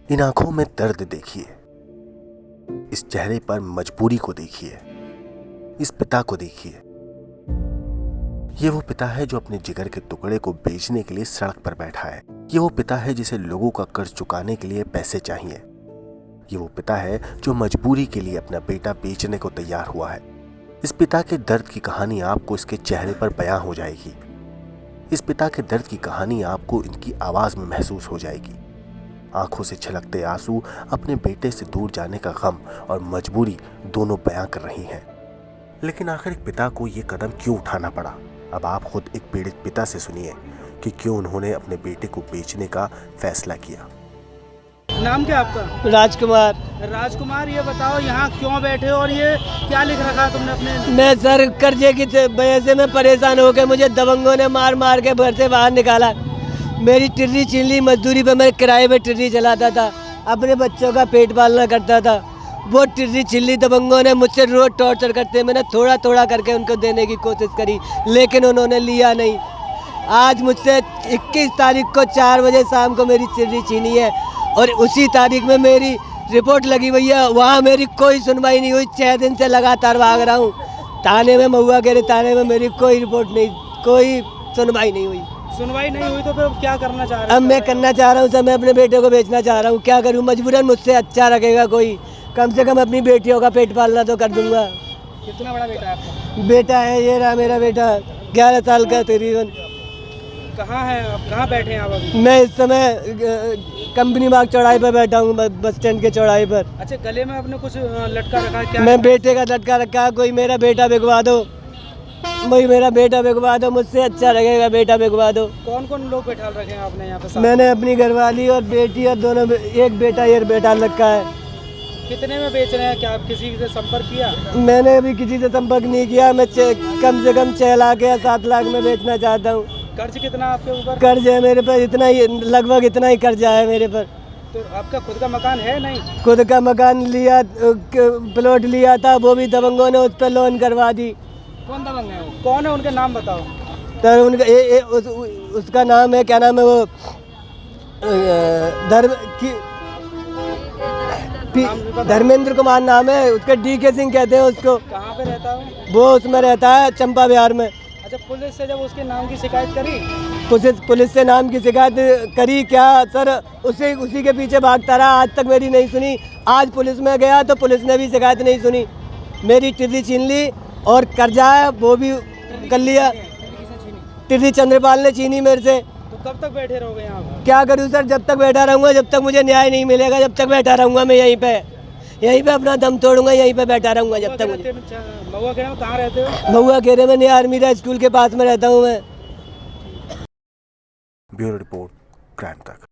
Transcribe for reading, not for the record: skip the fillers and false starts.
इन आंखों में दर्द देखिए, इस चेहरे पर मजबूरी को देखिए, इस पिता को देखिए। ये वो पिता है जो अपने जिगर के टुकड़े को बेचने के लिए सड़क पर बैठा है। ये वो पिता है जिसे लोगों का कर्ज चुकाने के लिए पैसे चाहिए। ये वो पिता है जो मजबूरी के लिए अपना बेटा बेचने को तैयार हुआ है। इस पिता के दर्द की कहानी आपको इसके चेहरे पर बयां हो जाएगी। इस पिता के दर्द की कहानी आपको इनकी आवाज में महसूस हो जाएगी। आंखों से छलकते आंसू अपने बेटे से दूर जाने का गम और मजबूरी दोनों बयां कर रही हैं। लेकिन आखिर एक पिता को ये कदम क्यों उठाना पड़ा? अब आप खुद एक पीड़ित पिता से सुनिए कि क्यों उन्होंने अपने बेटे को बेचने का फैसला किया। नाम क्या आपका? राजकुमार। राजकुमार, ये बताओ यहाँ क्यों बैठे हो और ये क्या लिख रखा है तुमने अपने? मैं सर कर्जे की वजह से मैं परेशान हो गया। मुझे दबंगों ने मार मार के घर से बाहर निकाला। मेरी टिर्री चिल्ली मजदूरी पे मैं किराए पे टिर्री चलाता था, अपने बच्चों का पेट पालना करता था। वो टिर्री चिल्ली दबंगों ने मुझसे रोज टॉर्चर करते। मैंने थोड़ा थोड़ा करके उनको देने की कोशिश करी, लेकिन उन्होंने लिया नहीं। आज मुझसे 21 तारीख को 4 बजे शाम को मेरी टिर्री छीनी है और उसी तारीख में मेरी रिपोर्ट लगी हुई है। वहाँ मेरी कोई सुनवाई नहीं हुई। 6 दिन से लगातार भाग रहा हूँ थाने में, महुआ के थाने में। मेरी कोई रिपोर्ट नहीं, कोई सुनवाई नहीं हुई। सुनवाई नहीं हुई तो फिर क्या करना चाह रहे हो? अब मैं करना चाह रहा हूँ सर, मैं अपने बेटे को बेचना चाह रहा हूँ। क्या करूँ, मजबूरन मुझसे अच्छा रखेगा कोई। कम से कम अपनी बेटियों का पेट पालना तो कर दूंगा। कितना बड़ा बेटा है आपका? बेटा है ये रहा मेरा बेटा, 11 साल का तकरीबन। कहाँ है आप? कहाँ बैठे हैं आप अभी? मैं इस समय कंपनी बाग चौराहे पर बैठा हूँ, बस स्टैंड के चौराहे पर। अच्छा, गले में आपने कुछ लटका रखा है क्या? मैं बेटे का लटका रखा है। कोई मेरा बेटा बिकवा दो, वही मेरा बेटा बिकवा दो, मुझसे अच्छा लगेगा बेटा बिकवा दो। कौन कौन लोग बैठा रखे हैं आपने यहाँ पे साथ? मैंने अपनी घरवाली और बेटी और दोनों, एक बेटा ये बेटा रखा है। कितने में बेच रहे हैं? क्या आप किसी से संपर्क किया? मैंने अभी किसी से संपर्क नहीं किया। मैं कम से कम 6 लाख या 7 लाख में बेचना चाहता हूँ। कर्ज कितना आपके ऊपर? कर्ज है मेरे पर इतना ही, लगभग इतना ही कर्जा है मेरे पर। तो आपका खुद का मकान है? नहीं, खुद का मकान लिया, प्लॉट लिया था, वो भी दबंगों ने उस पर लोन करवा दी। कौन दबंग है वो? कौन है? उनके नाम बताओ। तो उनका उसका नाम है, क्या नाम है वो, धर्मेंद्र कुमार नाम है उसका। DK सिंह कहते हैं उसको। कहाँ पे रहता है वो उसमें रहता है चंपा बिहार में। अच्छा, पुलिस से जब उसके नाम की शिकायत करी? पुलिस से नाम की शिकायत करी क्या सर, उसी के पीछे भागता रहा, आज तक मेरी नहीं सुनी। आज पुलिस में गया तो पुलिस ने भी शिकायत नहीं सुनी। मेरी टिर्री छीन ली और कर्जा है वो भी कर लिया। टिर्री चंद्रपाल ने छीनी मेरे से। तो कब तक बैठे रहोगे यहाँ पर? क्या करूँ सर, जब तक बैठा रहूँगा, जब तक मुझे न्याय नहीं मिलेगा, जब तक बैठा रहूँगा मैं यहीं पे अपना दम तोड़ूंगा, यहीं पे बैठा रहूँगा जब तक मुझे। महुआ खेड़े में कहाँ रहते हो? महुआ खेड़े में नया आर्मी स्कूल के पास में रहता हूँ मैं। ब्यूरो रिपोर्ट, क्राइम तक।